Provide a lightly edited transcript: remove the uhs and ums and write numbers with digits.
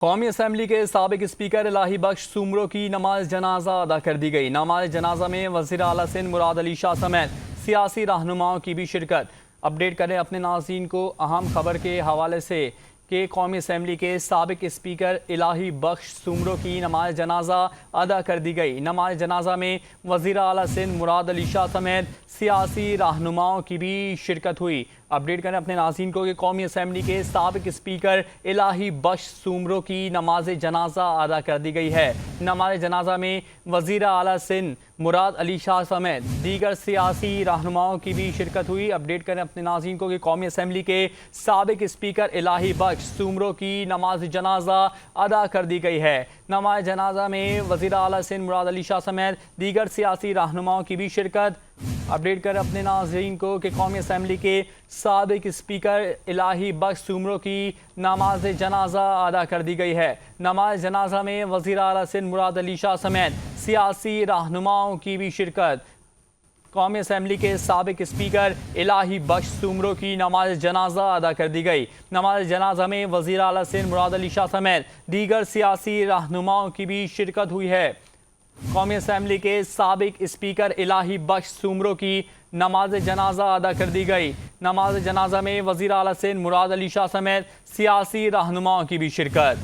قومی اسمبلی کے سابق اسپیکر الہی بخش سومرو کی نماز جنازہ ادا کر دی گئی۔ نماز جنازہ میں وزیر اعلیٰ سندھ مراد علی شاہ سمیت سیاسی رہنماؤں کی بھی شرکت۔ اپڈیٹ کریں اپنے ناظرین کو اہم خبر کے حوالے سے کہ قومی اسمبلی کے سابق اسپیکر الہی بخش سومرو کی نماز جنازہ ادا کر دی گئی۔ نماز جنازہ میں وزیر اعلیٰ سندھ مراد علی شاہ سمیت سیاسی رہنماؤں کی بھی شرکت ہوئی۔ اپڈیٹ کریں اپنے ناظرین کو کہ قومی اسمبلی کے سابق اسپیکر الہی بخش سومرو کی نماز جنازہ ادا کر دی گئی ہے۔ نماز جنازہ میں وزیر اعلیٰ سندھ مراد علی شاہ سمیت دیگر سیاسی رہنماؤں کی بھی شرکت ہوئی۔ اپڈیٹ کریں اپنے ناظرین کو کہ قومی اسمبلی کے سابق اسپیکر الہی بخش سومرو کی نماز جنازہ ادا کر دی گئی ہے۔ نماز جنازہ میں وزیر اعلیٰ سندھ مراد علی شاہ سمیت دیگر سیاسی رہنماؤں کی بھی شرکت۔ اپڈیٹ کر اپنے ناظرین کو کہ قومی اسمبلی کے سابق اسپیکر الہی بخش سومرو کی نماز جنازہ ادا کر دی گئی ہے۔ نماز جنازہ میں وزیر اعلیٰ سندھ مراد علی شاہ سمیت سیاسی رہنماؤں کی بھی شرکت۔ قومی اسمبلی کے سابق اسپیکر الہی بخش سومرو کی نماز جنازہ ادا کر دی گئی۔ نماز جنازہ میں وزیر اعلیٰ سندھ مراد علی شاہ سمیت دیگر سیاسی رہنماؤں کی بھی شرکت ہوئی ہے۔ قومی اسمبلی کے سابق اسپیکر الہی بخش سومرو کی نماز جنازہ ادا کر دی گئی۔ نماز جنازہ میں وزیر اعلیٰ سندھ مراد علی شاہ سمیت سیاسی رہنماؤں کی بھی شرکت۔